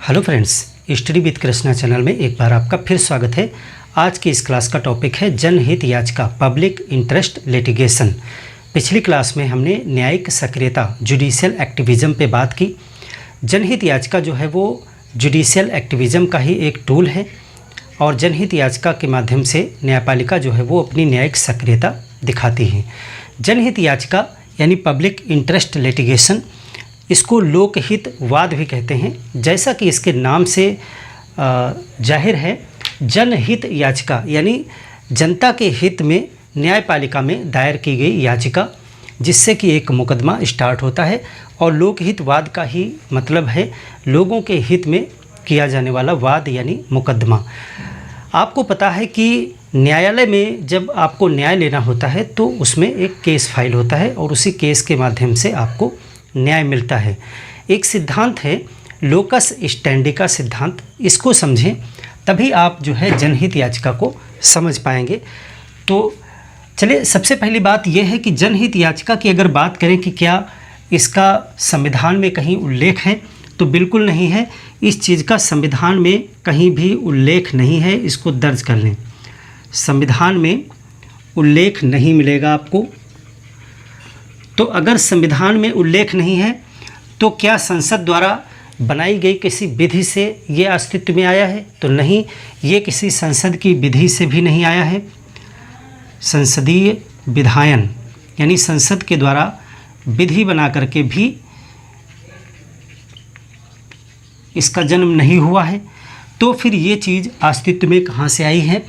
Hello friends, study with Krishna channel में एक बार आपका फिर स्वागत है। आज की इस क्लास का टॉपिक है जनहित याचिका, पब्लिक इंटरेस्ट लिटिगेशन। पिछली क्लास में हमने न्यायिक सक्रियता, जुडिशियल एक्टिविज़म पे बात की। जनहित याचिका जो है वो जुडिशियल एक्टिविज़म का ही एक टूल है और जनहित याचिका के माध्यम से न्यायपालिका जो है वो अपनी न्यायिक सक्रियता दिखाती है। जनहित याचिका यानी पब्लिक इंटरेस्ट लिटिगेशन, इसको लोकहित वाद भी कहते हैं। जैसा कि इसके नाम से जाहिर है, जनहित याचिका यानी जनता के हित में न्यायपालिका में दायर की गई याचिका, जिससे कि एक मुकदमा स्टार्ट होता है। और लोकहित वाद का ही मतलब है लोगों के हित में किया जाने वाला वाद यानी मुकदमा। आपको पता है कि न्यायालय में जब आपको न्याय लेना होता है तो उसमें एक केस फाइल होता है और उसी केस के माध्यम से आपको न्याय मिलता है। एक सिद्धांत है लोकस स्टैंडी का सिद्धांत, इसको समझें तभी आप जो है जनहित याचिका को समझ पाएंगे। तो चलिए, सबसे पहली बात यह है कि जनहित याचिका की अगर बात करें कि क्या इसका संविधान में कहीं उल्लेख है, तो बिल्कुल नहीं है। इस चीज़ का संविधान में कहीं भी उल्लेख नहीं है, इसको दर्ज कर लें। संविधान में उल्लेख नहीं मिलेगा आपको। तो अगर संविधान में उल्लेख नहीं है तो क्या संसद द्वारा बनाई गई किसी विधि से ये अस्तित्व में आया है? तो नहीं, ये किसी संसद की विधि से भी नहीं आया है। संसदीय विधायन यानी संसद के द्वारा विधि बना करके भी इसका जन्म नहीं हुआ है। तो फिर ये चीज़ अस्तित्व में कहाँ से आई है?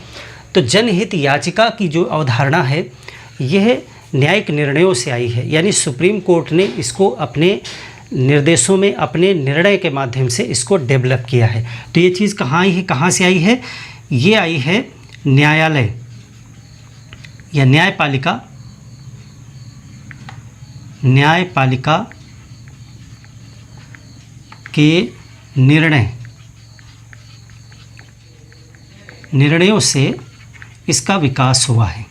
तो जनहित याचिका की जो अवधारणा है यह न्यायिक निर्णयों से आई है, यानी सुप्रीम कोर्ट ने इसको अपने निर्देशों में, अपने निर्णय के माध्यम से इसको डेवलप किया है। तो ये चीज़ कहाँ आई है, कहाँ से आई है? ये आई है न्यायालय या न्यायपालिका के निर्णयों से इसका विकास हुआ है।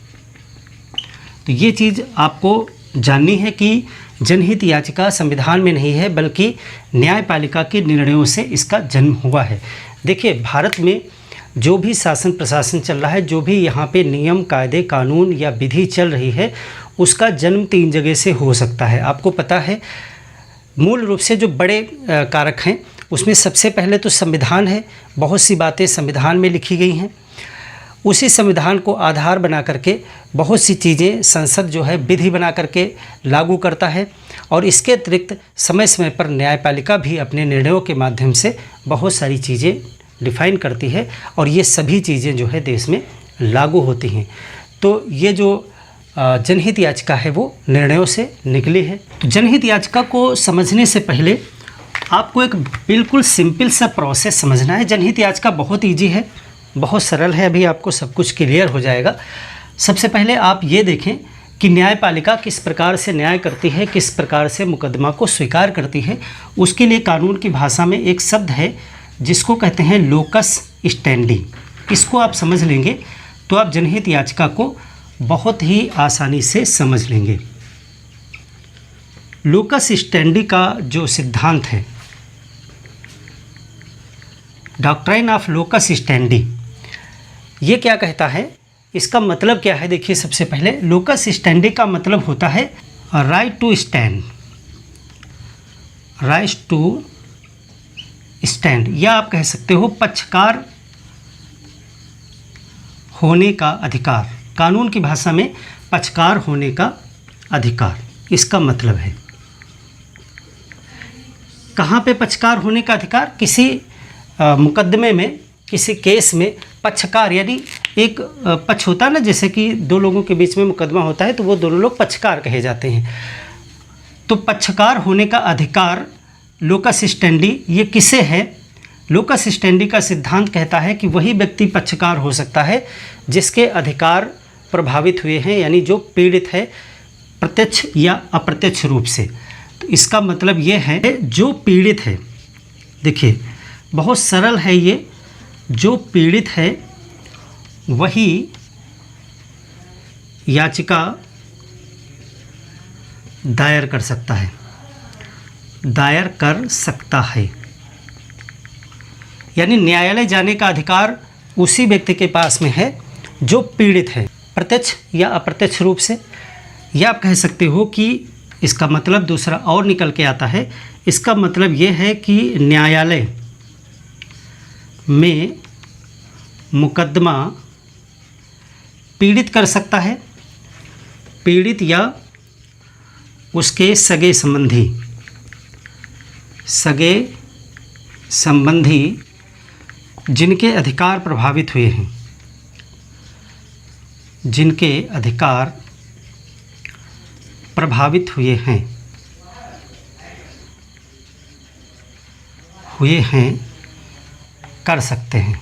तो ये चीज़ आपको जाननी है कि जनहित याचिका संविधान में नहीं है बल्कि न्यायपालिका के निर्णयों से इसका जन्म हुआ है। देखिए, भारत में जो भी शासन प्रशासन चल रहा है, जो भी यहाँ पे नियम, कायदे, कानून या विधि चल रही है, उसका जन्म 3 जगह से हो सकता है। आपको पता है, मूल रूप से जो बड़े कारक हैं उसमें सबसे पहले तो संविधान है। बहुत सी बातें संविधान में लिखी गई हैं। उसी संविधान को आधार बना करके बहुत सी चीज़ें संसद जो है विधि बना करके लागू करता है। और इसके अतिरिक्त समय समय पर न्यायपालिका भी अपने निर्णयों के माध्यम से बहुत सारी चीज़ें डिफाइन करती है और ये सभी चीज़ें जो है देश में लागू होती हैं। तो ये जो जनहित याचिका है वो निर्णयों से निकली है। तो जनहित याचिका को समझने से पहले आपको एक बिल्कुल सिंपल सा प्रोसेस समझना है। जनहित याचिका बहुत ईजी है, बहुत सरल है, अभी आपको सब कुछ क्लियर हो जाएगा। सबसे पहले आप ये देखें कि न्यायपालिका किस प्रकार से न्याय करती है, किस प्रकार से मुकदमा को स्वीकार करती है। उसके लिए कानून की भाषा में एक शब्द है जिसको कहते हैं लोकस स्टैंडी। इसको आप समझ लेंगे तो आप जनहित याचिका को बहुत ही आसानी से समझ लेंगे। लोकस स्टैंडी का जो सिद्धांत है, डॉक्ट्राइन ऑफ लोकस स्टैंडी, ये क्या कहता है, इसका मतलब क्या है? देखिए, सबसे पहले लोकस स्टैंडी का मतलब होता है राइट टू स्टैंड, या आप कह सकते हो पक्षकार होने का अधिकार। कानून की भाषा में पक्षकार होने का अधिकार, इसका मतलब है। कहाँ पे पक्षकार होने का अधिकार? किसी मुकदमे में, किसी केस में पक्षकार यानी एक पक्ष होता है ना, जैसे कि दो लोगों के बीच में मुकदमा होता है तो वो दोनों लोग पक्षकार कहे जाते हैं। तो पक्षकार होने का अधिकार लोकस स्टैंडी, ये किसे है? लोकस स्टैंडी का सिद्धांत कहता है कि वही व्यक्ति पक्षकार हो सकता है जिसके अधिकार प्रभावित हुए हैं, यानी जो पीड़ित है प्रत्यक्ष या अप्रत्यक्ष रूप से। तो इसका मतलब ये है जो पीड़ित है, देखिए बहुत सरल है ये, जो पीड़ित है वही याचिका दायर कर सकता है। यानी न्यायालय जाने का अधिकार उसी व्यक्ति के पास में है जो पीड़ित है, प्रत्यक्ष या अप्रत्यक्ष रूप से। या आप कह सकते हो कि इसका मतलब दूसरा और निकल के आता है। इसका मतलब ये है कि न्यायालय में मुकदमा पीड़ित कर सकता है, पीड़ित या उसके सगे संबंधी जिनके अधिकार प्रभावित हुए हैं, जिनके अधिकार प्रभावित हुए हैं कर सकते हैं।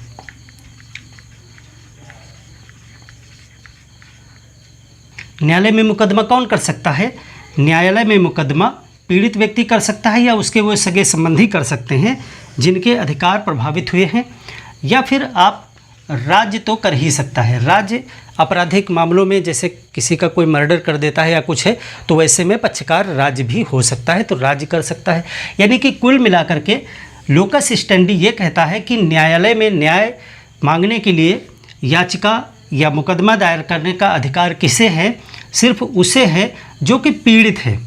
न्यायालय में मुकदमा कौन कर सकता है? न्यायालय में मुकदमा पीड़ित व्यक्ति कर सकता है या उसके वो सगे संबंधी कर सकते हैं जिनके अधिकार प्रभावित हुए हैं, या फिर आप राज्य तो कर ही सकता है। राज्य आपराधिक मामलों में जैसे किसी का कोई मर्डर कर देता है या कुछ है, तो वैसे में पक्षकार राज्य भी हो सकता है, तो राज्य कर सकता है। यानी कि कुल मिलाकर के लोकस स्टैंडी ये कहता है कि न्यायालय में न्याय मांगने के लिए याचिका या मुकदमा दायर करने का अधिकार किसे है? सिर्फ उसे है जो कि पीड़ित है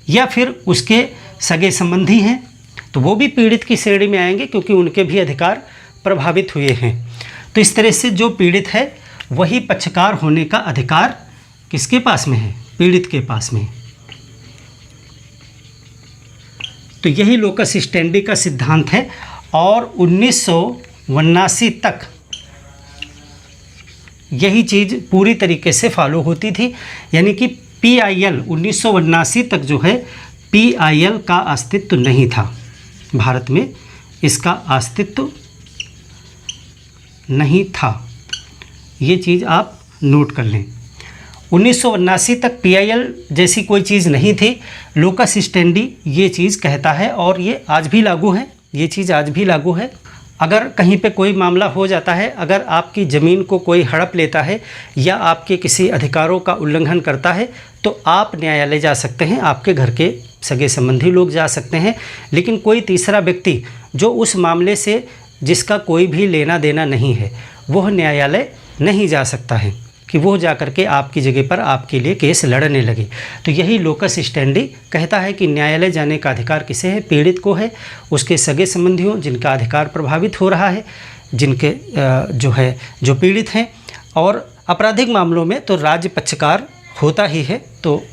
या फिर उसके सगे संबंधी हैं, तो वो भी पीड़ित की श्रेणी में आएंगे क्योंकि उनके भी अधिकार प्रभावित हुए हैं। तो इस तरह से जो पीड़ित है वही पक्षकार होने का अधिकार किसके पास में है? पीड़ित के पास में। तो यही लोकस स्टैंडी का सिद्धांत है और 1979 तक यही चीज़ पूरी तरीके से फॉलो होती थी। यानी कि PIL 1979 तक जो है PIL का अस्तित्व नहीं था भारत में, इसका अस्तित्व नहीं था। ये चीज़ आप नोट कर लें। 1979 तक PIL जैसी कोई चीज़ नहीं थी। लोकस स्टैंडी ये चीज़ कहता है और ये आज भी लागू है, ये चीज़ आज भी लागू है। अगर कहीं पे कोई मामला हो जाता है, अगर आपकी ज़मीन को कोई हड़प लेता है या आपके किसी अधिकारों का उल्लंघन करता है, तो आप न्यायालय जा सकते हैं, आपके घर के सगे संबंधी लोग जा सकते हैं, लेकिन कोई तीसरा व्यक्ति जो उस मामले से जिसका कोई भी लेना देना नहीं है, वह न्यायालय नहीं जा सकता है कि वो जा कर के आपकी जगह पर आपके लिए केस लड़ने लगे। तो यही लोकस स्टैंडी कहता है कि न्यायालय जाने का अधिकार किसे है? पीड़ित को है, उसके सगे संबंधियों जिनका अधिकार प्रभावित हो रहा है, जिनके जो पीड़ित हैं। और आपराधिक मामलों में तो राज्य पक्षकार होता ही है। तो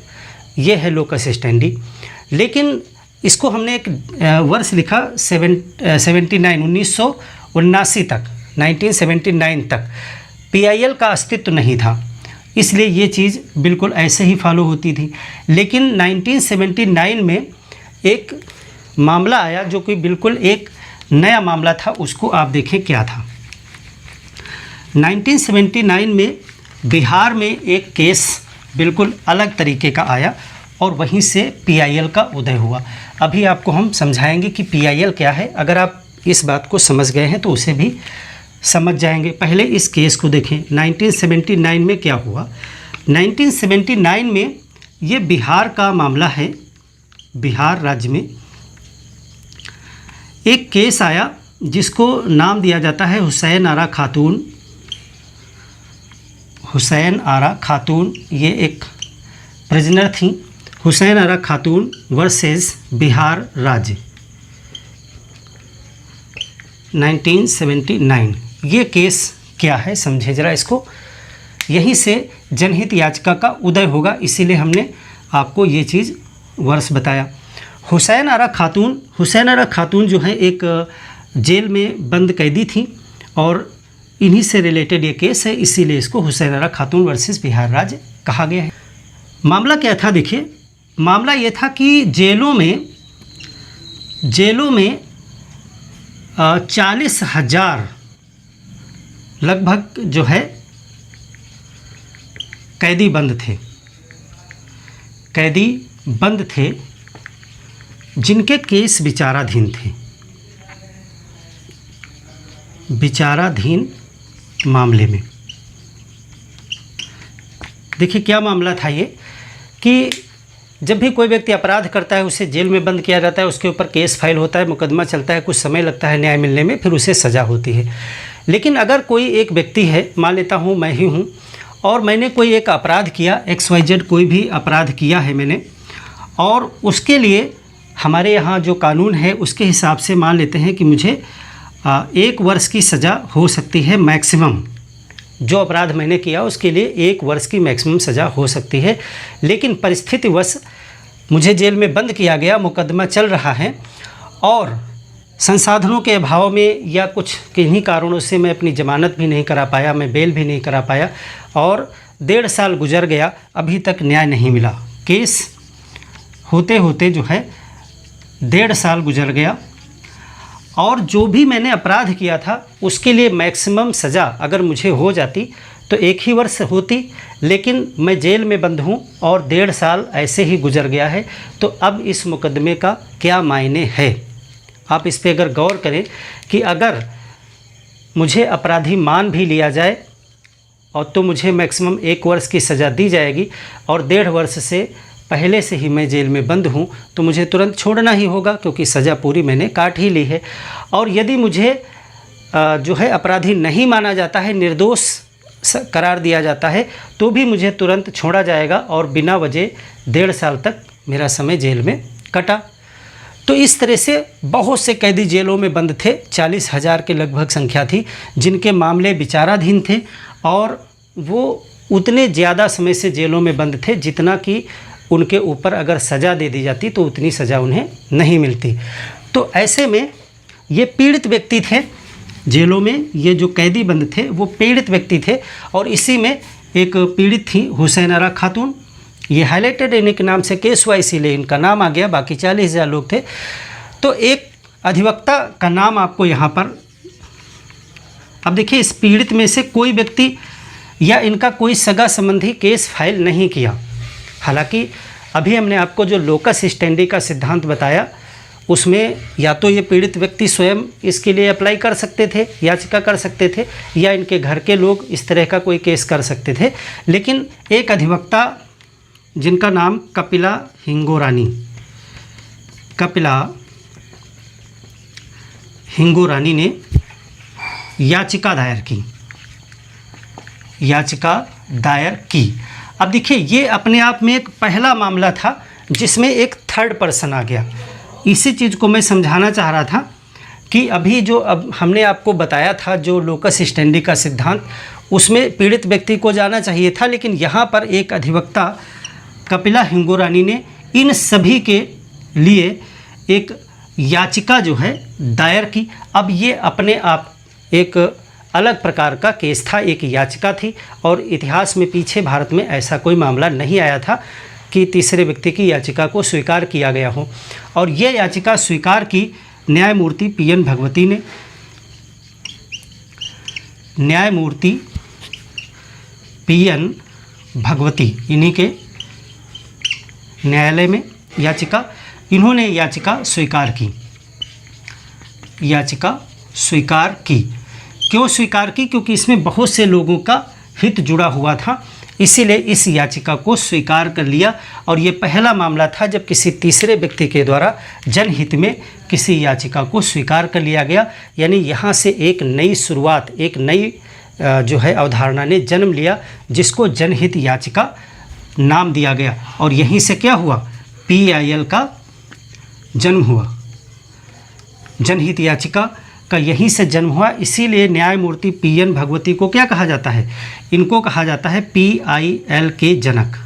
ये है लोकस स्टैंडी। लेकिन इसको हमने एक वर्ष लिखा 1979 तक, 1979 तक PIL का अस्तित्व नहीं था, इसलिए ये चीज़ बिल्कुल ऐसे ही फॉलो होती थी। लेकिन 1979 में एक मामला आया जो कि बिल्कुल एक नया मामला था। उसको आप देखें क्या था। 1979 में बिहार में एक केस बिल्कुल अलग तरीके का आया और वहीं से PIL का उदय हुआ। अभी आपको हम समझाएंगे कि PIL क्या है। अगर आप इस बात को समझ गए हैं तो उसे भी समझ जाएंगे। पहले इस केस को देखें। 1979 में क्या हुआ? 1979 में ये बिहार का मामला है। बिहार राज्य में एक केस आया जिसको नाम दिया जाता है हुसैन आरा खातून। हुसैन आरा खातून ये एक प्रिजनर थी। हुसैन आरा खातून वर्सेस बिहार राज्य 1979। ये केस क्या है समझे ज़रा इसको। यहीं से जनहित याचिका का उदय होगा, इसीलिए हमने आपको ये चीज़ वर्ष बताया। हुसैन आरा खातून जो है एक जेल में बंद कैदी थी और इन्हीं से रिलेटेड ये केस है, इसीलिए इसको हुसैन आरा खातून वर्सेस बिहार राज्य कहा गया है। मामला क्या था? देखिए, मामला ये था कि जेलों में 40,000 लगभग जो है कैदी बंद थे जिनके केस विचाराधीन मामले में। देखिए क्या मामला था ये कि जब भी कोई व्यक्ति अपराध करता है उसे जेल में बंद किया जाता है, उसके ऊपर केस फाइल होता है, मुकदमा चलता है, कुछ समय लगता है न्याय मिलने में, फिर उसे सज़ा होती है। लेकिन अगर कोई एक व्यक्ति है, मान लेता हूँ मैं ही हूँ, और मैंने कोई एक अपराध किया, XYZ कोई भी अपराध किया है मैंने, और उसके लिए हमारे यहाँ जो कानून है उसके हिसाब से मान लेते हैं कि मुझे 1 वर्ष की सज़ा हो सकती है मैक्सिमम। जो अपराध मैंने किया उसके लिए 1 वर्ष की मैक्सिमम सज़ा हो सकती है। लेकिन परिस्थितिवश मुझे जेल में बंद किया गया, मुकदमा चल रहा है, और संसाधनों के अभाव में या कुछ किन्हीं कारणों से मैं अपनी ज़मानत भी नहीं करा पाया, मैं बेल भी नहीं करा पाया, और 1.5 साल गुजर गया, अभी तक न्याय नहीं मिला। केस होते होते जो है 1.5 साल गुजर गया, और जो भी मैंने अपराध किया था उसके लिए मैक्सिमम सज़ा अगर मुझे हो जाती तो 1 ही वर्ष होती, लेकिन मैं जेल में बंद हूँ और 1.5 साल ऐसे ही गुजर गया है। तो अब इस मुकदमे का क्या मायने है? आप इस पे अगर गौर करें कि अगर मुझे अपराधी मान भी लिया जाए और तो मुझे मैक्सिमम 1 वर्ष की सज़ा दी जाएगी, और 1.5 वर्ष से पहले से ही मैं जेल में बंद हूँ, तो मुझे तुरंत छोड़ना ही होगा क्योंकि सज़ा पूरी मैंने काट ही ली है। और यदि मुझे जो है अपराधी नहीं माना जाता है, निर्दोष करार दिया जाता है, तो भी मुझे तुरंत छोड़ा जाएगा और बिना वजह 1.5 साल तक मेरा समय जेल में कटा। तो इस तरह से बहुत से कैदी जेलों में बंद थे, 40,000 के लगभग संख्या थी जिनके मामले विचाराधीन थे, और वो उतने ज़्यादा समय से जेलों में बंद थे जितना कि उनके ऊपर अगर सज़ा दे दी जाती तो उतनी सज़ा उन्हें नहीं मिलती। तो ऐसे में ये पीड़ित व्यक्ति थे जेलों में, ये जो कैदी बंद थे वो पीड़ित व्यक्ति थे, और इसी में एक पीड़ित थी हुसैन आरा खातून। ये हाईलाइटेड इन्हीं के नाम से केस हुआ, इसीलिए इनका नाम आ गया, बाकी 40,000 लोग थे। तो एक अधिवक्ता का नाम आपको यहाँ पर, अब देखिए इस पीड़ित में से कोई व्यक्ति या इनका कोई सगा संबंधी केस फाइल नहीं किया। हालांकि अभी हमने आपको जो लोकस स्टेंडी का सिद्धांत बताया उसमें या तो ये पीड़ित व्यक्ति स्वयं इसके लिए अप्लाई कर सकते थे, याचिका कर सकते थे, या इनके घर के लोग इस तरह का कोई केस कर सकते थे। लेकिन एक अधिवक्ता जिनका नाम कपिला हिंगोरानी ने याचिका दायर की। अब देखिए ये अपने आप में एक पहला मामला था जिसमें एक थर्ड पर्सन आ गया। इसी चीज़ को मैं समझाना चाह रहा था कि अभी जो अब हमने आपको बताया था जो लोकस स्टेंडी का सिद्धांत, उसमें पीड़ित व्यक्ति को जाना चाहिए था, लेकिन यहाँ पर एक अधिवक्ता कपिला हिंगोरानी ने इन सभी के लिए एक याचिका जो है दायर की। अब ये अपने आप एक अलग प्रकार का केस था, एक याचिका थी, और इतिहास में पीछे भारत में ऐसा कोई मामला नहीं आया था कि तीसरे व्यक्ति की याचिका को स्वीकार किया गया हो। और ये याचिका स्वीकार की न्यायमूर्ति PN भगवती ने। न्यायमूर्ति PN भगवती इन्हीं के न्यायालय में इन्होंने याचिका स्वीकार की। क्यों स्वीकार की? क्योंकि इसमें बहुत से लोगों का हित जुड़ा हुआ था, इसीलिए इस याचिका को स्वीकार कर लिया। और ये पहला मामला था जब किसी तीसरे व्यक्ति के द्वारा जनहित में किसी याचिका को स्वीकार कर लिया गया। यानी यहाँ से एक नई शुरुआत, एक नई जो है अवधारणा ने जन्म लिया, जिसको जनहित याचिका नाम दिया गया। और यहीं से क्या हुआ? PIL का जन्म हुआ। जनहित याचिका का यहीं से जन्म हुआ। इसीलिए न्यायमूर्ति PN भगवती को क्या कहा जाता है? इनको कहा जाता है PIL के जनक।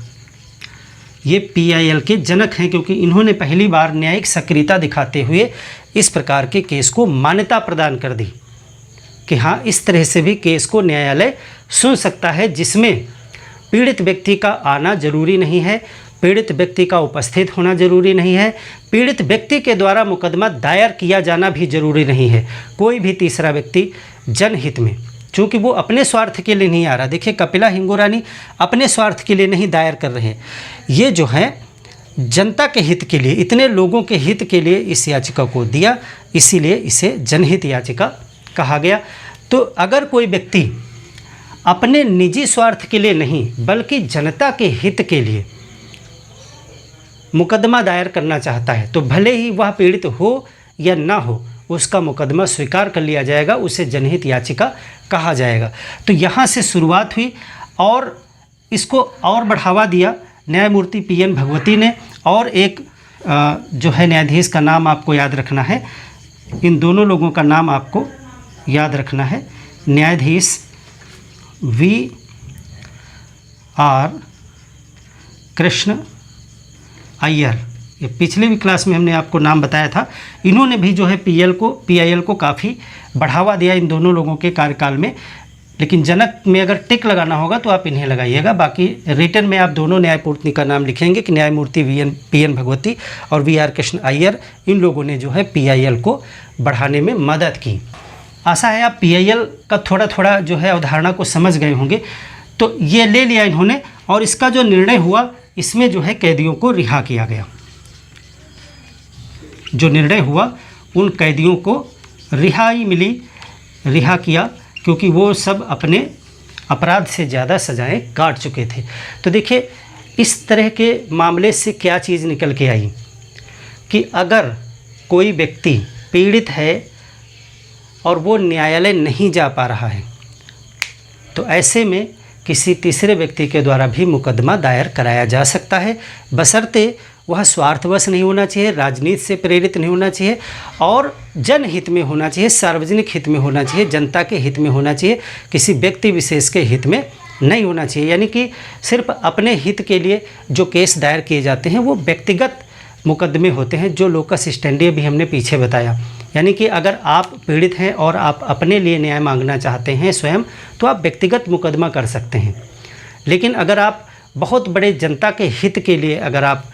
ये PIL के जनक हैं क्योंकि इन्होंने पहली बार न्यायिक सक्रियता दिखाते हुए इस प्रकार के केस को मान्यता प्रदान कर दी कि हाँ, इस तरह से भी केस को न्यायालय सुन सकता है, जिसमें पीड़ित व्यक्ति का आना जरूरी नहीं है, पीड़ित व्यक्ति का उपस्थित होना जरूरी नहीं है, पीड़ित व्यक्ति के द्वारा मुकदमा दायर किया जाना भी जरूरी नहीं है। कोई भी तीसरा व्यक्ति जनहित में, चूँकि वो अपने स्वार्थ के लिए नहीं आ रहा। देखिए कपिला हिंगोरानी अपने स्वार्थ के लिए नहीं दायर कर रहे हैं, ये जो है जनता के हित के लिए, इतने लोगों के हित के लिए इस याचिका को दिया, इसीलिए इसे जनहित याचिका कहा गया। तो अगर कोई व्यक्ति अपने निजी स्वार्थ के लिए नहीं बल्कि जनता के हित के लिए मुकदमा दायर करना चाहता है तो भले ही वह पीड़ित हो या ना हो, उसका मुकदमा स्वीकार कर लिया जाएगा, उसे जनहित याचिका कहा जाएगा। तो यहाँ से शुरुआत हुई और इसको और बढ़ावा दिया न्यायमूर्ति PN भगवती ने। और एक जो है न्यायाधीश का नाम आपको याद रखना है, इन दोनों लोगों का नाम आपको याद रखना है, न्यायाधीश VR कृष्ण अय्यर। ये पिछले भी क्लास में हमने आपको नाम बताया था। इन्होंने भी जो है PIL को काफ़ी बढ़ावा दिया इन दोनों लोगों के कार्यकाल में। लेकिन जनक में अगर टिक लगाना होगा तो आप इन्हें लगाइएगा, बाकी रिटर्न में आप दोनों न्यायमूर्ति का नाम लिखेंगे कि न्यायमूर्ति PN भगवती और VR कृष्ण अय्यर, इन लोगों ने जो है PIL को बढ़ाने में मदद की। आशा है आप PIL का थोड़ा थोड़ा जो है अवधारणा को समझ गए होंगे। तो ये ले लिया इन्होंने और इसका जो निर्णय हुआ, इसमें जो है कैदियों को रिहा किया गया। जो निर्णय हुआ उन कैदियों को रिहाई मिली, रिहा किया, क्योंकि वो सब अपने अपराध से ज़्यादा सजाएं काट चुके थे। तो देखिए इस तरह के मामले से क्या चीज़ निकल के आई कि अगर कोई व्यक्ति पीड़ित है और वो न्यायालय नहीं जा पा रहा है तो ऐसे में किसी तीसरे व्यक्ति के द्वारा भी मुकदमा दायर कराया जा सकता है, बशर्ते वह स्वार्थवश नहीं होना चाहिए, राजनीति से प्रेरित नहीं होना चाहिए और जनहित में होना चाहिए, सार्वजनिक हित में होना चाहिए, जनता के हित में होना चाहिए, किसी व्यक्ति विशेष के हित में नहीं होना चाहिए। यानी कि सिर्फ अपने हित के लिए जो केस दायर किए जाते हैं वो व्यक्तिगत मुकदमे होते हैं, जो लोकस स्टैंडी भी हमने पीछे बताया। यानी कि अगर आप पीड़ित हैं और आप अपने लिए न्याय मांगना चाहते हैं स्वयं, तो आप व्यक्तिगत मुकदमा कर सकते हैं। लेकिन अगर आप बहुत बड़े जनता के हित के लिए अगर आप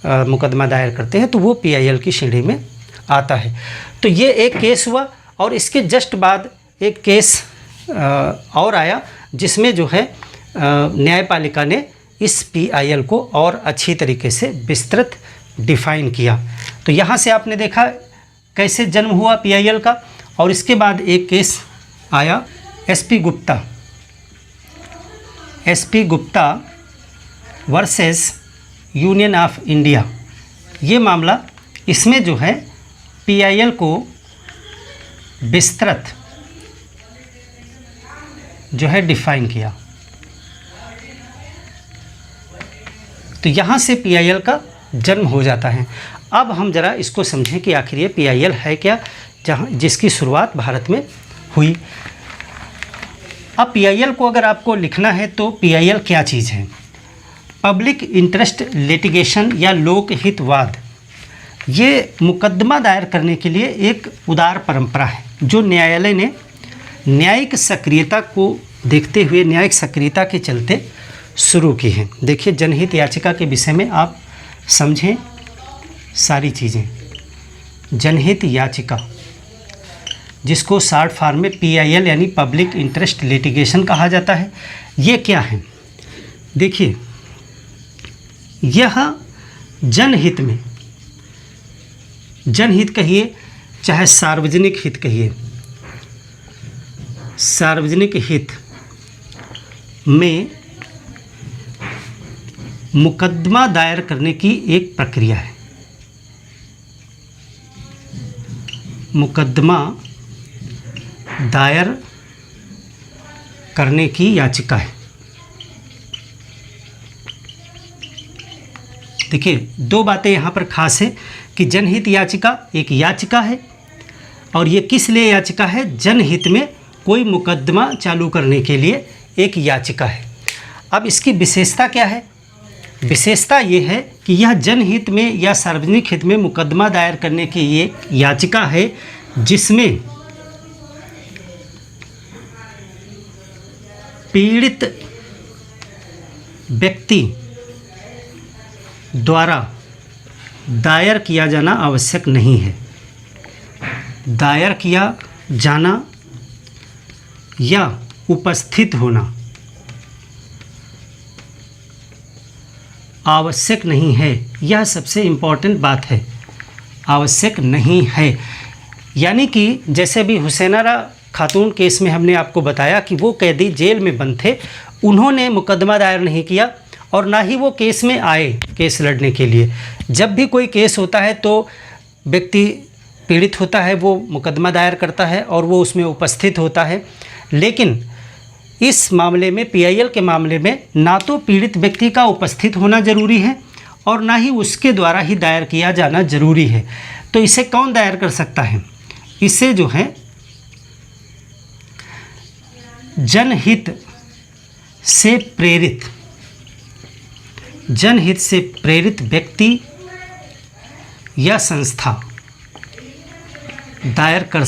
मुकदमा दायर करते हैं तो वो PIL की श्रेणी में आता है। तो ये एक केस हुआ और इसके जस्ट बाद एक केस और आया जिसमें जो है न्यायपालिका ने इस PIL को और अच्छी तरीके से विस्तृत डिफाइन किया। तो यहाँ से आपने देखा कैसे जन्म हुआ PIL का। और इसके बाद एक केस आया SP Gupta versus union of India. ये मामला, इसमें जो है PIL को विस्तृत जो है डिफाइन किया। तो यहाँ से PIL का जन्म हो जाता है। अब हम ज़रा इसको समझें कि आखिर ये PIL है क्या, जहाँ जिसकी शुरुआत भारत में हुई। अब PIL को अगर आपको लिखना है तो PIL क्या चीज़ है? पब्लिक इंटरेस्ट लिटिगेशन या लोकहितवाद, ये मुकदमा दायर करने के लिए एक उदार परंपरा है जो न्यायालय ने न्यायिक सक्रियता को देखते हुए, न्यायिक सक्रियता के चलते शुरू की है। देखिए जनहित याचिका के विषय में आप समझें सारी चीज़ें। जनहित याचिका, जिसको शॉर्ट फॉर्म में PIL यानी पब्लिक इंटरेस्ट लिटिगेशन कहा जाता है, ये क्या है? देखिए यह जनहित में, जनहित कहिए चाहे सार्वजनिक हित कहिए, सार्वजनिक हित में मुकदमा दायर करने की एक प्रक्रिया है। मुकदमा दायर करने की याचिका है। देखिए दो बातें यहाँ पर खास है कि जनहित याचिका एक याचिका है और ये किस लिए याचिका है? जनहित में कोई मुकदमा चालू करने के लिए एक याचिका है। अब इसकी विशेषता क्या है? विशेषता ये है कि यह जनहित में या सार्वजनिक हित में मुकदमा दायर करने की ये याचिका है जिसमें पीड़ित व्यक्ति द्वारा दायर किया जाना आवश्यक नहीं है। दायर किया जाना या उपस्थित होना आवश्यक नहीं है। यह सबसे इम्पॉर्टेंट बात है, आवश्यक नहीं है। यानी कि जैसे भी हुसैनारा खातून केस में हमने आपको बताया कि वो कैदी जेल में बंद थे, उन्होंने मुकदमा दायर नहीं किया और ना ही वो केस में आए केस लड़ने के लिए। जब भी कोई केस होता है तो व्यक्ति पीड़ित होता है, वो मुकदमा दायर करता है और वो उसमें उपस्थित होता है। लेकिन इस मामले में, पीआईएल के मामले में, ना तो पीड़ित व्यक्ति का उपस्थित होना ज़रूरी है और ना ही उसके द्वारा ही दायर किया जाना ज़रूरी है। तो इसे कौन दायर कर सकता है? इसे जो है जनहित से प्रेरित व्यक्ति या संस्था दायर कर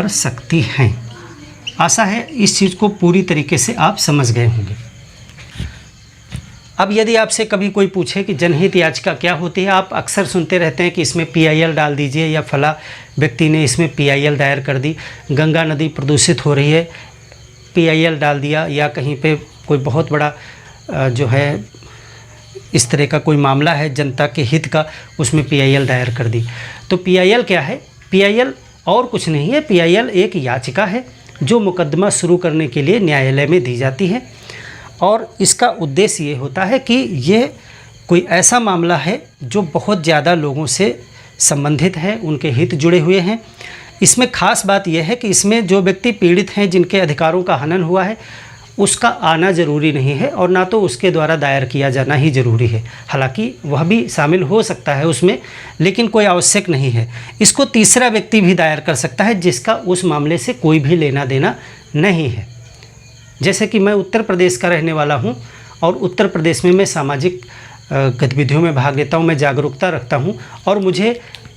सकती हैं। आशा है इस चीज़ को पूरी तरीके से आप समझ गए होंगे। अब यदि आपसे कभी कोई पूछे कि जनहित याचिका क्या होती है, आप अक्सर सुनते रहते हैं कि इसमें पीआईएल डाल दीजिए या फला व्यक्ति ने इसमें पीआईएल दायर कर दी, गंगा नदी प्रदूषित हो रही है, पीआईएल डाल दिया, या कहीं पे कोई बहुत बड़ा जो है इस तरह का कोई मामला है जनता के हित का, उसमें पीआईएल दायर कर दी। तो पीआईएल क्या है? पीआईएल और कुछ नहीं है। पीआईएल एक याचिका है जो मुकदमा शुरू करने के लिए न्यायालय में दी जाती है और इसका उद्देश्य ये होता है कि ये कोई ऐसा मामला है जो बहुत ज़्यादा लोगों से संबंधित है, उनके हित जुड़े हुए हैं। इसमें ख़ास बात यह है कि इसमें जो व्यक्ति पीड़ित हैं, जिनके अधिकारों का हनन हुआ है, उसका आना ज़रूरी नहीं है और ना तो उसके द्वारा दायर किया जाना ही ज़रूरी है। हालांकि वह भी शामिल हो सकता है उसमें, लेकिन कोई आवश्यक नहीं है। इसको तीसरा व्यक्ति भी दायर कर सकता है जिसका उस मामले से कोई भी लेना देना नहीं है। जैसे कि मैं उत्तर प्रदेश का रहने वाला हूं और उत्तर प्रदेश में मैं सामाजिक गतिविधियों में भाग लेता हूं, मैं जागरूकता रखता हूं और मुझे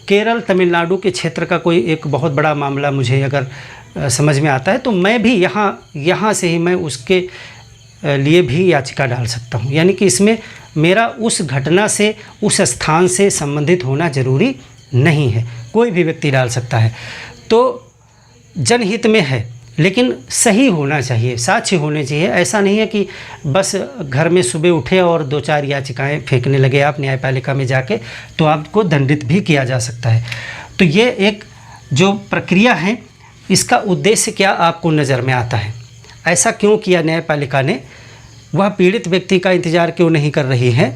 केरल तमिलनाडु के क्षेत्र का कोई एक बहुत बड़ा मामला मुझे अगर समझ में आता है तो मैं भी यहाँ से ही मैं उसके लिए भी याचिका डाल सकता हूँ। यानी कि इसमें मेरा उस घटना से, उस स्थान से संबंधित होना ज़रूरी नहीं है, कोई भी व्यक्ति डाल सकता है। तो जनहित में है लेकिन सही होना चाहिए, साक्ष्य होने चाहिए। ऐसा नहीं है कि बस घर में सुबह उठे और 2-4 याचिकाएं फेंकने लगे आप न्यायपालिका में जाके, तो आपको दंडित भी किया जा सकता है। तो ये एक जो प्रक्रिया है, इसका उद्देश्य क्या आपको नज़र में आता है? ऐसा क्यों किया न्यायपालिका ने? वह पीड़ित व्यक्ति का इंतज़ार क्यों नहीं कर रही है?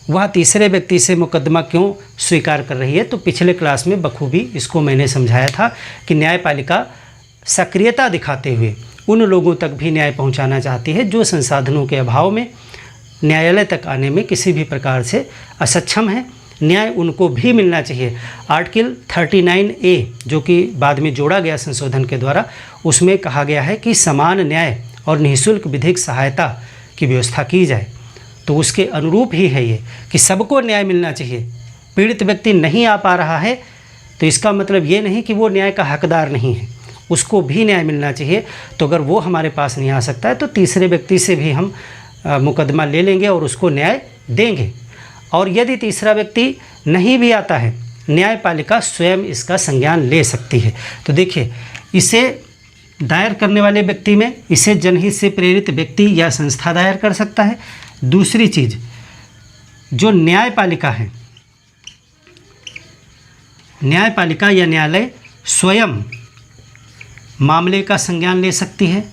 वह तीसरे व्यक्ति से मुकदमा क्यों स्वीकार कर रही है? तो पिछले क्लास में बखूबी इसको मैंने समझाया था कि न्यायपालिका सक्रियता दिखाते हुए उन लोगों तक भी न्याय पहुंचाना चाहती है जो संसाधनों के अभाव में न्यायालय तक आने में किसी भी प्रकार से असक्षम है। न्याय उनको भी मिलना चाहिए। आर्टिकल 39A जो कि बाद में जोड़ा गया संशोधन के द्वारा, उसमें कहा गया है कि समान न्याय और निःशुल्क विधिक सहायता की व्यवस्था की जाए। तो उसके अनुरूप ही है ये कि सबको न्याय मिलना चाहिए। पीड़ित व्यक्ति नहीं आ पा रहा है तो इसका मतलब ये नहीं कि वो न्याय का हकदार नहीं है, उसको भी न्याय मिलना चाहिए। तो अगर वो हमारे पास नहीं आ सकता है तो तीसरे व्यक्ति से भी हम मुकदमा ले लेंगे और उसको न्याय देंगे। और यदि तीसरा व्यक्ति नहीं भी आता है, न्यायपालिका स्वयं इसका संज्ञान ले सकती है। तो देखिए, इसे दायर करने वाले व्यक्ति में इसे जनहित से प्रेरित व्यक्ति या संस्था दायर कर सकता है। दूसरी चीज़, जो न्यायपालिका है, न्यायपालिका या न्यायालय स्वयं मामले का संज्ञान ले सकती है,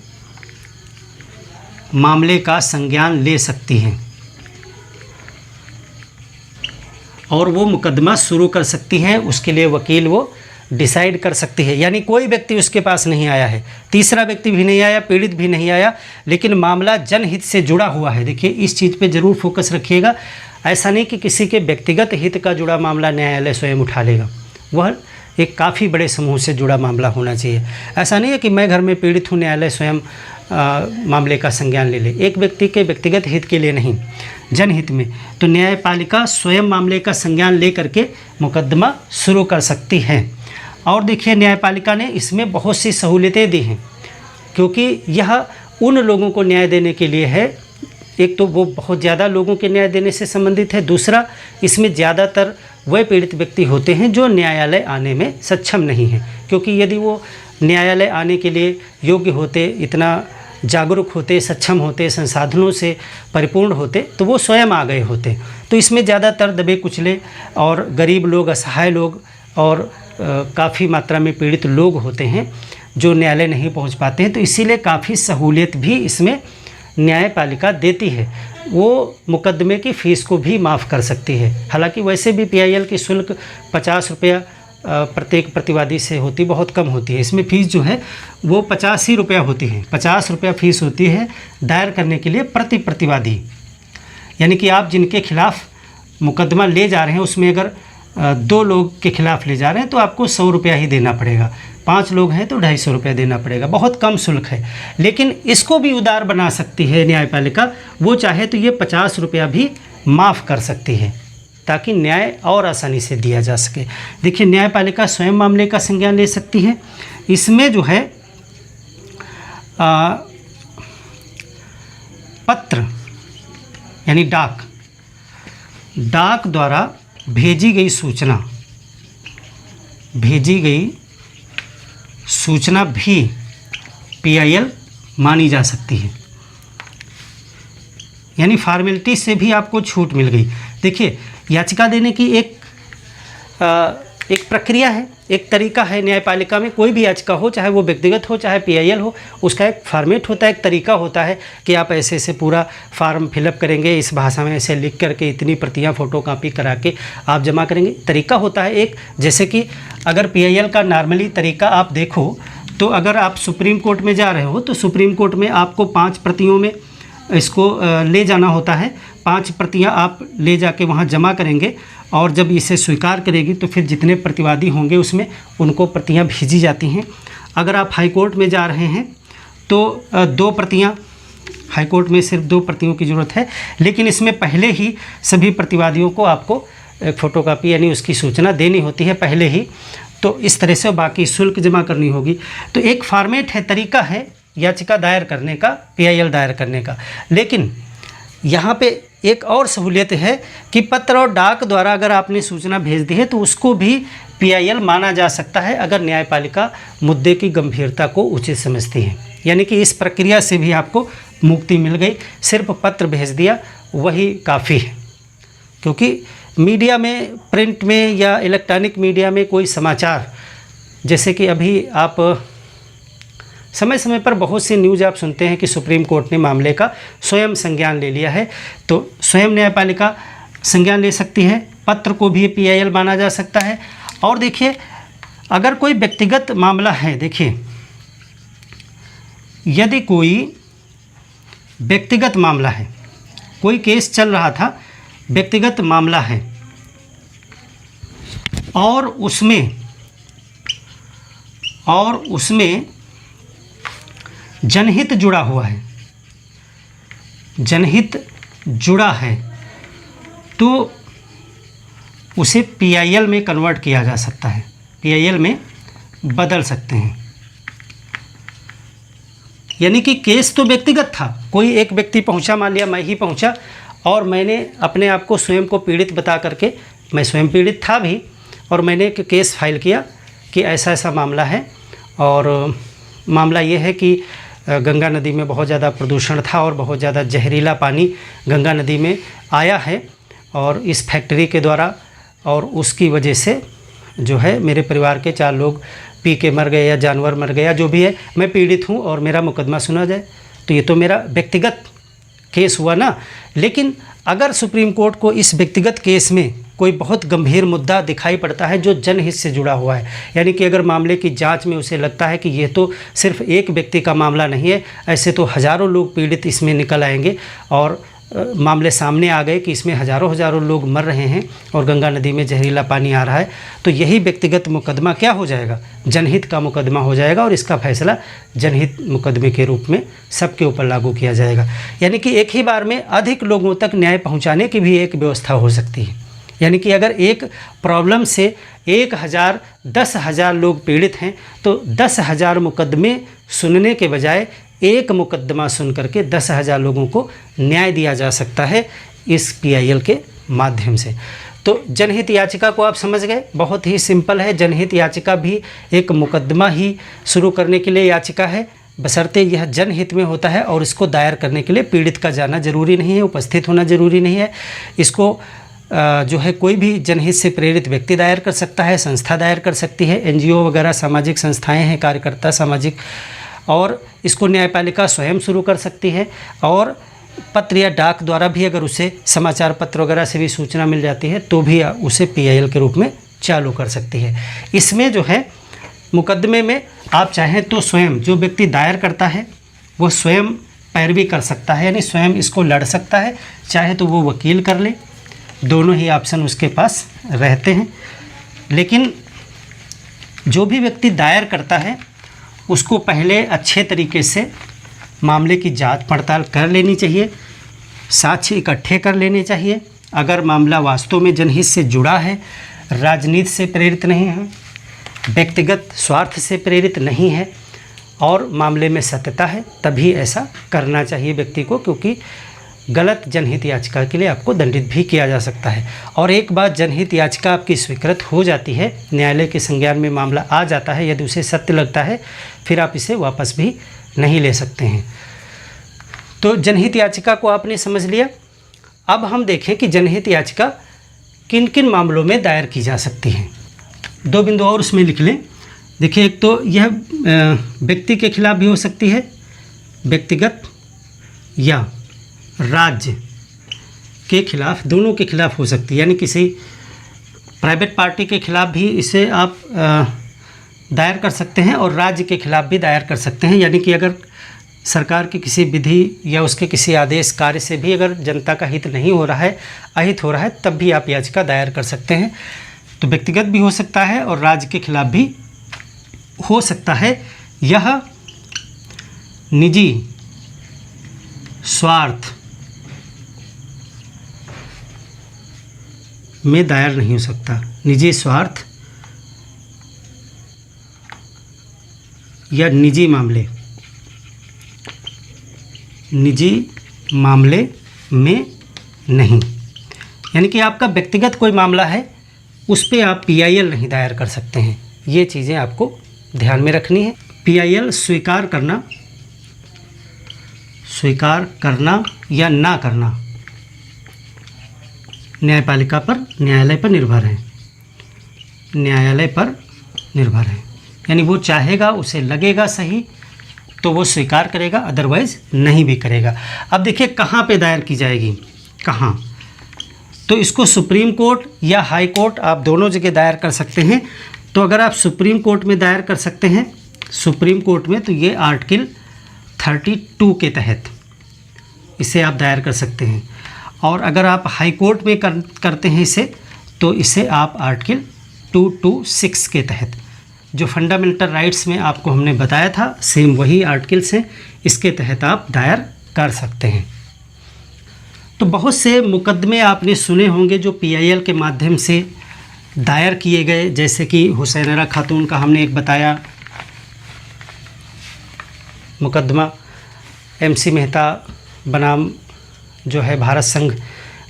मामले का संज्ञान ले सकती है और वो मुकदमा शुरू कर सकती है। उसके लिए वकील वो डिसाइड कर सकती है। यानी कोई व्यक्ति उसके पास नहीं आया है, तीसरा व्यक्ति भी नहीं आया, पीड़ित भी नहीं आया, लेकिन मामला जनहित से जुड़ा हुआ है। देखिए, इस चीज़ पे ज़रूर फोकस रखिएगा। ऐसा नहीं कि किसी के व्यक्तिगत हित का जुड़ा मामला न्यायालय स्वयं उठा लेगा, वह एक काफ़ी बड़े समूह से जुड़ा मामला होना चाहिए। ऐसा नहीं है कि मैं घर में पीड़ित हूँ, न्यायालय स्वयं मामले का संज्ञान ले ले। एक व्यक्ति के व्यक्तिगत हित के लिए नहीं, जनहित में। तो न्यायपालिका स्वयं मामले का संज्ञान ले करके मुकदमा शुरू कर सकती है। और देखिए, न्यायपालिका ने इसमें बहुत सी सहूलियतें दी हैं, क्योंकि यह उन लोगों को न्याय देने के लिए है। एक तो वो बहुत ज़्यादा लोगों के न्याय देने से संबंधित है, दूसरा इसमें ज़्यादातर वह पीड़ित व्यक्ति होते हैं जो न्यायालय आने में सक्षम नहीं हैं। क्योंकि यदि वो न्यायालय आने के लिए योग्य होते, इतना जागरूक होते, सक्षम होते, संसाधनों से परिपूर्ण होते, तो वो स्वयं आ गए होते। तो इसमें ज़्यादातर दबे कुचले और गरीब लोग, असहाय लोग और काफ़ी मात्रा में पीड़ित लोग होते हैं जो न्यायालय नहीं पहुंच पाते हैं। तो इसीलिए काफ़ी सहूलियत भी इसमें न्यायपालिका देती है वो मुकदमे की फ़ीस को भी माफ़ कर सकती है। हालांकि वैसे भी PIL की शुल्क 50 रुपया प्रत्येक प्रतिवादी से होती, बहुत कम होती है। इसमें फ़ीस जो है वो 50 ही रुपया होती है, 50 रुपया फ़ीस होती है दायर करने के लिए प्रति प्रतिवादी। यानी कि आप जिनके खिलाफ़ मुकदमा ले जा रहे हैं उसमें अगर 2 लोग के खिलाफ़ ले जा रहे हैं तो आपको 100 रुपया ही देना पड़ेगा, 5 लोग हैं तो 250 रुपया देना पड़ेगा। बहुत कम शुल्क है, लेकिन इसको भी उदार बना सकती है न्यायपालिका। वो चाहे तो ये 50 रुपया भी माफ़ कर सकती है ताकि न्याय और आसानी से दिया जा सके। देखिए, न्यायपालिका स्वयं मामले का संज्ञान ले सकती है। इसमें जो है पत्र यानी डाक द्वारा भेजी गई सूचना भी PIL मानी जा सकती है। यानी फॉर्मेलिटी से भी आपको छूट मिल गई। देखिए, याचिका देने की एक प्रक्रिया है, एक तरीका है। न्यायपालिका में कोई भी याचिका हो, चाहे वो व्यक्तिगत हो चाहे PIL हो, उसका एक फॉर्मेट होता है, एक तरीका होता है कि आप ऐसे ऐसे पूरा फार्म फिलअप करेंगे, इस भाषा में ऐसे लिख करके इतनी प्रतियां फ़ोटोकॉपी करा के आप जमा करेंगे। तरीका होता है एक, जैसे कि अगर PIL का नॉर्मली तरीका आप देखो तो अगर आप सुप्रीम कोर्ट में जा रहे हो तो सुप्रीम कोर्ट में आपको 5 प्रतियों में इसको ले जाना होता है। 5 प्रतियां आप ले जाके वहां जमा करेंगे और जब इसे स्वीकार करेगी तो फिर जितने प्रतिवादी होंगे उसमें उनको प्रतियां भेजी जाती हैं। अगर आप हाई कोर्ट में जा रहे हैं तो 2 प्रतियां, हाई कोर्ट में सिर्फ 2 प्रतियों की ज़रूरत है, लेकिन इसमें पहले ही सभी प्रतिवादियों को आपको फ़ोटोकॉपी यानी उसकी सूचना देनी होती है पहले ही। तो इस तरह से बाकी शुल्क जमा करनी होगी। तो एक फॉर्मेट है, तरीका है याचिका दायर करने का, PIL दायर करने का। लेकिन यहाँ पे एक और सहूलियत है कि पत्र और डाक द्वारा अगर आपने सूचना भेज दी है तो उसको भी PIL माना जा सकता है अगर न्यायपालिका मुद्दे की गंभीरता को उचित समझती है। यानी कि इस प्रक्रिया से भी आपको मुक्ति मिल गई। सिर्फ पत्र भेज दिया वही काफ़ी है, क्योंकि मीडिया में, प्रिंट में या इलेक्ट्रॉनिक मीडिया में कोई समाचार, जैसे कि अभी आप समय समय पर बहुत सी न्यूज़ आप सुनते हैं कि सुप्रीम कोर्ट ने मामले का स्वयं संज्ञान ले लिया है, तो स्वयं न्यायपालिका संज्ञान ले सकती है। पत्र को भी PIL माना जा सकता है। और देखिए, अगर कोई व्यक्तिगत मामला है, देखिए यदि कोई व्यक्तिगत मामला है, कोई केस चल रहा था, व्यक्तिगत मामला है और उसमें जनहित जुड़ा हुआ है, जनहित जुड़ा है, तो उसे PIL में कन्वर्ट किया जा सकता है, PIL में बदल सकते हैं। यानी कि केस तो व्यक्तिगत था, कोई एक व्यक्ति पहुंचा, मान लिया मैं ही पहुंचा और मैंने अपने आप को स्वयं को पीड़ित बता करके, मैं स्वयं पीड़ित था भी, और मैंने एक केस फाइल किया कि ऐसा ऐसा मामला है और मामला ये है कि गंगा नदी में बहुत ज़्यादा प्रदूषण था और बहुत ज़्यादा जहरीला पानी गंगा नदी में आया है और इस फैक्ट्री के द्वारा, और उसकी वजह से जो है मेरे परिवार के 4 लोग पी के मर गए या जानवर मर गया, जो भी है, मैं पीड़ित हूँ और मेरा मुकदमा सुना जाए। तो ये तो मेरा व्यक्तिगत केस हुआ ना। लेकिन अगर सुप्रीम कोर्ट को इस व्यक्तिगत केस में कोई बहुत गंभीर मुद्दा दिखाई पड़ता है जो जनहित से जुड़ा हुआ है, यानी कि अगर मामले की जांच में उसे लगता है कि ये तो सिर्फ एक व्यक्ति का मामला नहीं है, ऐसे तो हज़ारों लोग पीड़ित इसमें निकल आएंगे और मामले सामने आ गए कि इसमें हज़ारों लोग मर रहे हैं और गंगा नदी में जहरीला पानी आ रहा है, तो यही व्यक्तिगत मुकदमा क्या हो जाएगा, जनहित का मुकदमा हो जाएगा और इसका फैसला जनहित मुकदमे के रूप में सबके ऊपर लागू किया जाएगा। यानी कि एक ही बार में अधिक लोगों तक न्याय पहुंचाने की भी एक व्यवस्था हो सकती है। यानी कि अगर एक प्रॉब्लम से 1000 10,000 लोग पीड़ित हैं तो 10,000 मुकदमे सुनने के बजाय एक मुकदमा सुन करके 10,000 लोगों को न्याय दिया जा सकता है इस PIL के माध्यम से। तो जनहित याचिका को आप समझ गए, बहुत ही सिंपल है। जनहित याचिका भी एक मुकदमा ही शुरू करने के लिए याचिका है, बशर्ते यह जनहित में होता है और इसको दायर करने के लिए पीड़ित का जाना जरूरी नहीं है, उपस्थित होना जरूरी नहीं है। इसको जो है कोई भी जनहित से प्रेरित व्यक्ति दायर कर सकता है, संस्था दायर कर सकती है, NGO वगैरह सामाजिक संस्थाएं हैं, कार्यकर्ता सामाजिक, और इसको न्यायपालिका स्वयं शुरू कर सकती है, और पत्र या डाक द्वारा भी अगर उसे समाचार पत्र वगैरह से भी सूचना मिल जाती है तो भी उसे PIL के रूप में चालू कर सकती है। इसमें जो है मुकदमे में आप चाहें तो स्वयं जो व्यक्ति दायर करता है वो स्वयं पैरवी कर सकता है, यानी स्वयं इसको लड़ सकता है, चाहे तो वो वकील कर ले, दोनों ही ऑप्शन उसके पास रहते हैं। लेकिन जो भी व्यक्ति दायर करता है उसको पहले अच्छे तरीके से मामले की जांच पड़ताल कर लेनी चाहिए, साक्ष्य इकट्ठे कर लेने चाहिए। अगर मामला वास्तव में जनहित से जुड़ा है, राजनीति से प्रेरित नहीं है, व्यक्तिगत स्वार्थ से प्रेरित नहीं है और मामले में सत्यता है, तभी ऐसा करना चाहिए व्यक्ति को, क्योंकि गलत जनहित याचिका के लिए आपको दंडित भी किया जा सकता है। और एक बार जनहित याचिका आपकी स्वीकृत हो जाती है, न्यायालय के संज्ञान में मामला आ जाता है, यदि उसे सत्य लगता है फिर आप इसे वापस भी नहीं ले सकते हैं। तो जनहित याचिका को आपने समझ लिया। अब हम देखें कि जनहित याचिका किन किन मामलों में दायर की जा सकती है। 2 बिंदु और उसमें लिख लें। देखिए, एक तो यह व्यक्ति के खिलाफ भी हो सकती है, व्यक्तिगत या राज्य के खिलाफ, दोनों के खिलाफ हो सकती है। यानी किसी प्राइवेट पार्टी के खिलाफ भी इसे आप दायर कर सकते हैं और राज्य के खिलाफ भी दायर कर सकते हैं। यानी कि अगर सरकार की किसी विधि या उसके किसी आदेश कार्य से भी अगर जनता का हित नहीं हो रहा है, अहित हो रहा है, तब भी आप याचिका दायर कर सकते हैं। तो व्यक्तिगत भी हो सकता है और राज्य के खिलाफ भी हो सकता है। यह निजी स्वार्थ में दायर नहीं हो सकता। निजी स्वार्थ या निजी मामले में नहीं। यानी कि आपका व्यक्तिगत कोई मामला है, उस पर आप PIL नहीं दायर कर सकते हैं। ये चीज़ें आपको ध्यान में रखनी है। PIL स्वीकार करना या ना करना न्यायालय पर निर्भर है। यानी वो चाहेगा, उसे लगेगा सही तो वो स्वीकार करेगा, अदरवाइज़ नहीं भी करेगा। अब देखिए कहाँ पे दायर की जाएगी, कहाँ, तो इसको सुप्रीम कोर्ट या हाई कोर्ट, आप दोनों जगह दायर कर सकते हैं। तो अगर आप सुप्रीम कोर्ट में दायर कर सकते हैं, सुप्रीम कोर्ट में, तो ये आर्टिकल 32 के तहत इसे आप दायर कर सकते हैं। और अगर आप हाई कोर्ट में करते हैं इसे, तो इसे आप आर्टिकल 226 के तहत, जो फंडामेंटल राइट्स में आपको हमने बताया था, सेम वही आर्टिकल्स हैं, इसके तहत आप दायर कर सकते हैं। तो बहुत से मुकदमे आपने सुने होंगे जो PIL के माध्यम से दायर किए गए, जैसे कि हुसैनरा खातून का हमने एक बताया मुकदमा, MC मेहता बनाम जो है भारत संघ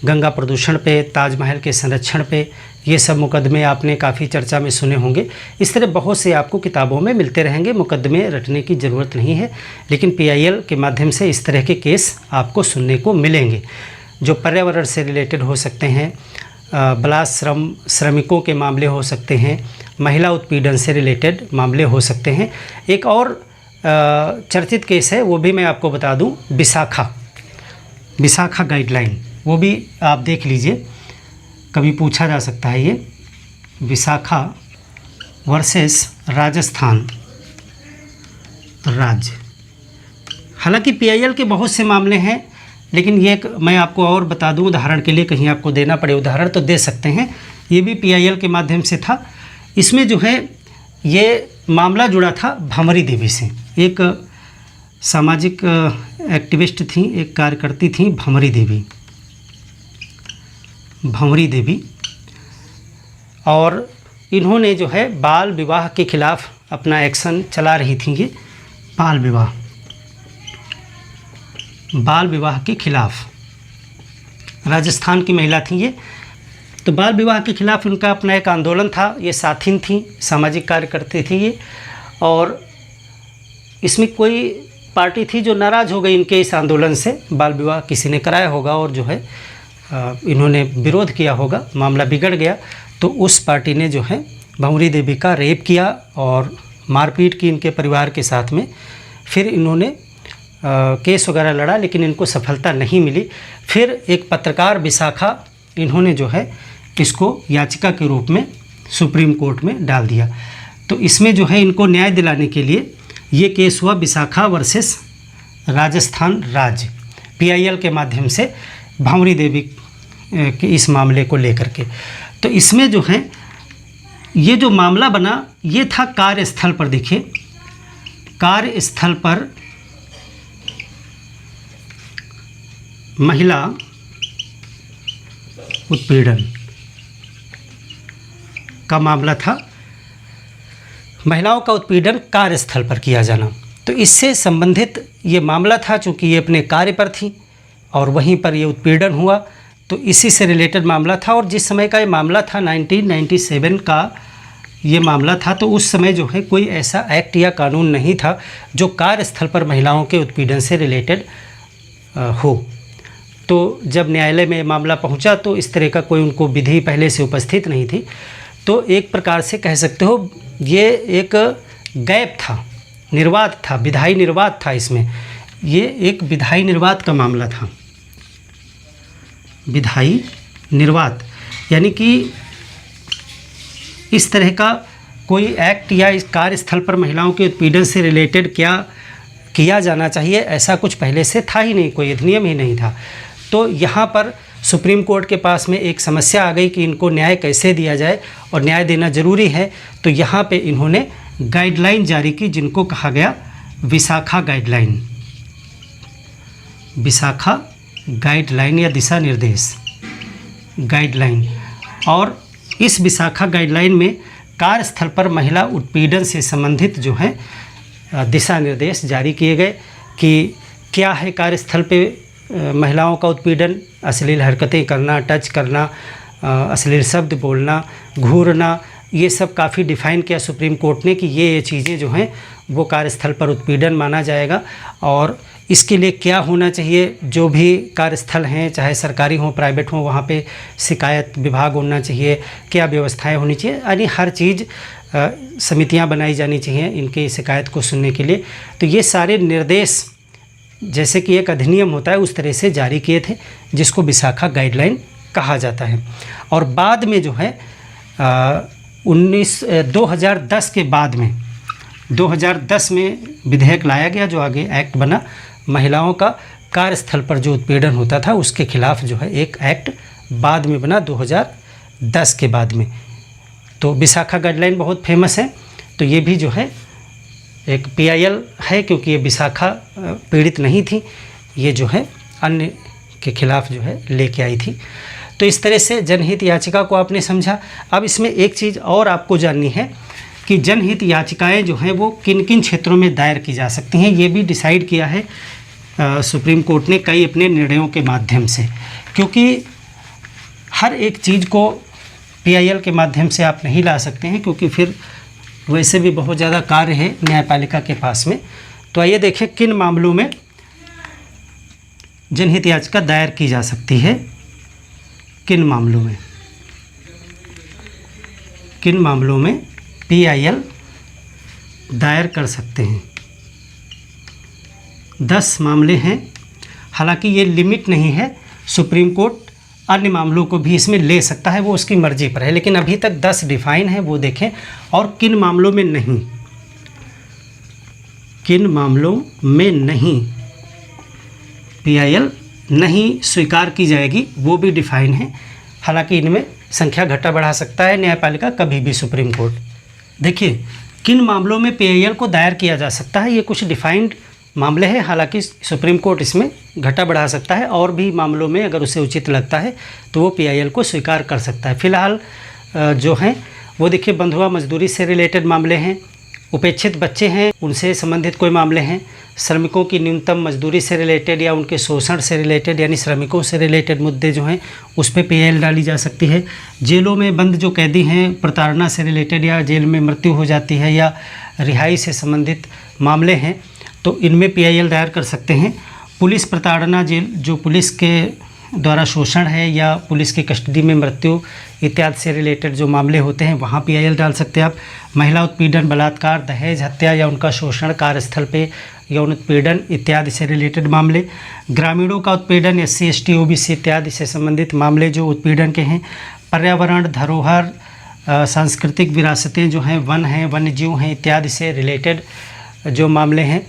गंगा प्रदूषण पे, ताजमहल के संरक्षण पे, ये सब मुकदमे आपने काफ़ी चर्चा में सुने होंगे। इस तरह बहुत से आपको किताबों में मिलते रहेंगे, मुकदमे रटने की ज़रूरत नहीं है। लेकिन PIL के माध्यम से इस तरह के केस आपको सुनने को मिलेंगे, जो पर्यावरण से रिलेटेड हो सकते हैं, बाल श्रमिकों के मामले हो सकते हैं, महिला उत्पीड़न से रिलेटेड मामले हो सकते हैं। एक और चर्चित केस है, वो भी मैं आपको बता दूं, विशाखा गाइडलाइन, वो भी आप देख लीजिए, कभी पूछा जा सकता है। ये विशाखा वर्सेस राजस्थान राज्य। हालांकि PIL के बहुत से मामले हैं, लेकिन ये मैं आपको और बता दूं, उदाहरण के लिए कहीं आपको देना पड़े उदाहरण तो दे सकते हैं। ये भी PIL के माध्यम से था। इसमें जो है ये मामला जुड़ा था भंवरी देवी से। एक सामाजिक एक्टिविस्ट थी, एक कार्यकर्ती थी भंवरी देवी, और इन्होंने जो है बाल विवाह के खिलाफ अपना एक्शन चला रही थी। ये बाल विवाह के खिलाफ, राजस्थान की महिला थी ये। तो बाल विवाह के खिलाफ उनका अपना एक आंदोलन था। ये साथीन थी, सामाजिक कार्यकर्ती थी ये, और इसमें कोई पार्टी थी जो नाराज़ हो गई इनके इस आंदोलन से। बाल विवाह किसी ने कराया होगा और जो है इन्होंने विरोध किया होगा, मामला बिगड़ गया। तो उस पार्टी ने जो है भंवरी देवी का रेप किया और मारपीट की इनके परिवार के साथ में, फिर इन्होंने केस वगैरह लड़ा, लेकिन इनको सफलता नहीं मिली। फिर एक पत्रकार विशाखा, इन्होंने जो है इसको याचिका के रूप में सुप्रीम कोर्ट में डाल दिया। तो इसमें जो है इनको न्याय दिलाने के लिए ये केस हुआ विशाखा वर्सेस राजस्थान राज्य, PIL के माध्यम से भांवरी देवी के इस मामले को लेकर के। तो इसमें जो है ये जो मामला बना ये था कार्यस्थल पर। देखिए, कार्यस्थल पर महिला उत्पीड़न का मामला था, महिलाओं का उत्पीड़न कार्यस्थल पर किया जाना। तो इससे संबंधित ये मामला था, चूँकि ये अपने कार्य पर थी और वहीं पर ये उत्पीड़न हुआ, तो इसी से रिलेटेड मामला था। और जिस समय का ये मामला था 1997 का ये मामला था, तो उस समय जो है कोई ऐसा एक्ट या कानून नहीं था जो कार्यस्थल पर महिलाओं के उत्पीड़न से रिलेटेड हो। तो जब न्यायालय में मामला पहुंचा तो इस तरह का कोई उनको विधि पहले से उपस्थित नहीं थी। तो एक प्रकार से कह सकते हो ये एक गैप था, निर्वात था, विधायी निर्वात था। इसमें ये एक विधायी निर्वात का मामला था, विधायी निर्वात, यानी कि इस तरह का कोई एक्ट या इस कार्यस्थल पर महिलाओं के उत्पीड़न से रिलेटेड क्या किया जाना चाहिए, ऐसा कुछ पहले से था ही नहीं, कोई अधिनियम ही नहीं था। तो यहाँ पर सुप्रीम कोर्ट के पास में एक समस्या आ गई कि इनको न्याय कैसे दिया जाए और न्याय देना ज़रूरी है। तो यहाँ पे इन्होंने गाइडलाइन जारी की, जिनको कहा गया विशाखा गाइडलाइन, विशाखा गाइडलाइन या दिशा निर्देश गाइडलाइन। और इस विशाखा गाइडलाइन में कार्यस्थल पर महिला उत्पीड़न से संबंधित जो है दिशा निर्देश जारी किए गए कि क्या है कार्यस्थल पे महिलाओं का उत्पीड़न, अश्लील हरकतें करना, टच करना, अश्लील शब्द बोलना, घूरना, ये सब काफ़ी डिफ़ाइन किया सुप्रीम कोर्ट ने कि ये चीज़ें जो हैं वो कार्यस्थल पर उत्पीड़न माना जाएगा। और इसके लिए क्या होना चाहिए, जो भी कार्यस्थल हैं चाहे सरकारी हों प्राइवेट हों, वहाँ पे शिकायत विभाग होना चाहिए, क्या व्यवस्थाएं होनी चाहिए, यानी हर चीज़ समितियां बनाई जानी चाहिए इनकी शिकायत को सुनने के लिए। तो ये सारे निर्देश जैसे कि एक अधिनियम होता है उस तरह से जारी किए थे, जिसको विशाखा गाइडलाइन कहा जाता है। और बाद में जो है 2010 के बाद में 2010 में विधेयक लाया गया, जो आगे एक्ट बना, महिलाओं का कार्यस्थल पर जो उत्पीड़न होता था उसके खिलाफ जो है एक एक्ट बाद में बना 2010 के बाद में। तो विशाखा गाइडलाइन बहुत फेमस है। तो ये भी जो है एक PIL है, क्योंकि ये विशाखा पीड़ित नहीं थी, ये जो है अन्य के खिलाफ जो है लेके आई थी। तो इस तरह से जनहित याचिका को आपने समझा। अब इसमें एक चीज़ और आपको जाननी है कि जनहित याचिकाएं जो हैं वो किन किन क्षेत्रों में दायर की जा सकती हैं, ये भी डिसाइड किया है सुप्रीम कोर्ट ने कई अपने निर्णयों के माध्यम से। क्योंकि हर एक चीज़ को PIL के माध्यम से आप नहीं ला सकते हैं, क्योंकि फिर वैसे भी बहुत ज़्यादा कार्य है न्यायपालिका के पास में। तो आइए देखें किन मामलों में जनहित याचिका दायर की जा सकती है, किन मामलों में PIL दायर कर सकते हैं। 10 मामले हैं। हालांकि ये लिमिट नहीं है, सुप्रीम कोर्ट अन्य मामलों को भी इसमें ले सकता है, वो उसकी मर्जी पर है, लेकिन अभी तक 10 डिफाइन है, वो देखें। और किन मामलों में नहीं, किन मामलों में नहीं PIL नहीं स्वीकार की जाएगी, वो भी डिफाइन है। हालांकि इनमें संख्या घटा बढ़ा सकता है न्यायपालिका कभी भी सुप्रीम कोर्ट। देखिए किन मामलों में PIL को दायर किया जा सकता है, ये कुछ डिफाइंड मामले हैं। हालांकि सुप्रीम कोर्ट इसमें घटा बढ़ा सकता है, और भी मामलों में अगर उसे उचित लगता है तो वो PIL को स्वीकार कर सकता है। फिलहाल जो हैं वो देखिए बंधुआ मजदूरी से रिलेटेड मामले हैं, उपेक्षित बच्चे हैं उनसे संबंधित कोई मामले हैं, श्रमिकों की न्यूनतम मजदूरी से रिलेटेड या उनके शोषण से रिलेटेड यानी श्रमिकों से रिलेटेड मुद्दे जो हैं उस पर PIL डाली जा सकती है। जेलों में बंद जो कैदी हैं प्रताड़ना से रिलेटेड या जेल में मृत्यु हो जाती है या रिहाई से संबंधित मामले हैं तो इनमें PIL दायर कर सकते हैं। पुलिस प्रताड़ना, जेल जो पुलिस के द्वारा शोषण है या पुलिस की कस्टडी में मृत्यु इत्यादि से रिलेटेड जो मामले होते हैं वहाँ PIL डाल सकते हैं आप। महिला उत्पीड़न, बलात्कार, दहेज, हत्या या उनका शोषण कार्यस्थल पे यौन उत्पीड़न इत्यादि से रिलेटेड मामले, ग्रामीणों का उत्पीड़न, SC ST OBC इत्यादि से संबंधित मामले जो उत्पीड़न के हैं, पर्यावरण, धरोहर, सांस्कृतिक विरासतें जो हैं, वन हैं, वन्य जीव हैं इत्यादि से रिलेटेड जो मामले हैं,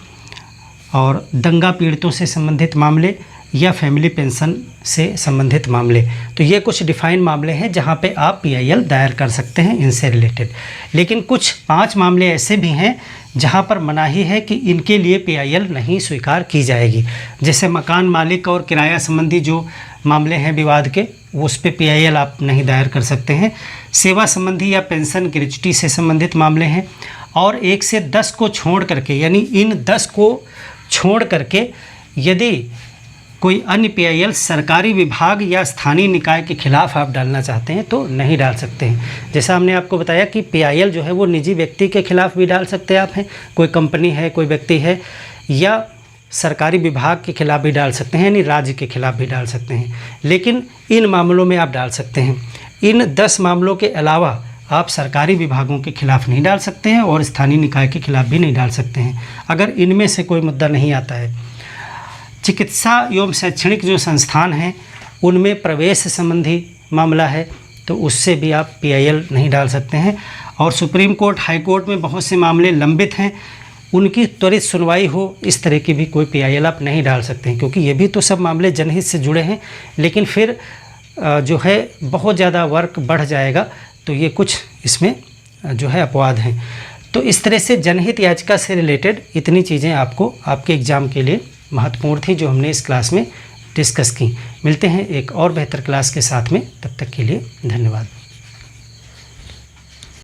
और दंगा पीड़ितों से संबंधित मामले या फैमिली पेंशन से संबंधित मामले। तो ये कुछ डिफाइन मामले हैं जहाँ पे आप PIL दायर कर सकते हैं इनसे रिलेटेड। लेकिन कुछ 5 मामले ऐसे भी हैं जहाँ पर मनाही है कि इनके लिए PIL नहीं स्वीकार की जाएगी। जैसे मकान मालिक और किराया संबंधी जो मामले हैं विवाद के, उस पे PIL आप नहीं दायर कर सकते हैं। सेवा संबंधी या पेंशन ग्रेच्युटी से संबंधित मामले हैं। और 1 से 10 को छोड़ करके, यानी इन 10 को छोड़ करके यदि कोई अन्य PIL सरकारी विभाग या स्थानीय निकाय के खिलाफ आप डालना चाहते हैं तो नहीं डाल सकते हैं। जैसा हमने आपको बताया कि PIL जो है वो निजी व्यक्ति के खिलाफ भी डाल सकते हैं आप हैं, कोई कंपनी है, कोई व्यक्ति है, या सरकारी विभाग के खिलाफ भी डाल सकते हैं, यानी राज्य के खिलाफ भी डाल सकते हैं। लेकिन इन मामलों में आप डाल सकते हैं। इन 10 मामलों के अलावा आप सरकारी विभागों के खिलाफ नहीं डाल सकते हैं और स्थानीय निकाय के खिलाफ भी नहीं डाल सकते हैं, अगर इनमें से कोई मुद्दा नहीं आता है। चिकित्सा एवं शैक्षणिक जो संस्थान हैं उनमें प्रवेश संबंधी मामला है तो उससे भी आप PIL नहीं डाल सकते हैं। और सुप्रीम कोर्ट, हाई कोर्ट में बहुत से मामले लंबित हैं, उनकी त्वरित सुनवाई हो, इस तरह की भी कोई PIL आप नहीं डाल सकते हैं, क्योंकि ये भी तो सब मामले जनहित से जुड़े हैं। लेकिन फिर जो है बहुत ज़्यादा वर्क बढ़ जाएगा, तो ये कुछ इसमें जो है अपवाद हैं। तो इस तरह से जनहित याचिका से रिलेटेड इतनी चीज़ें आपको आपके एग्ज़ाम के लिए महत्वपूर्ण थी जो हमने इस क्लास में डिस्कस की। मिलते हैं एक और बेहतर क्लास के साथ में, तब तक के लिए धन्यवाद।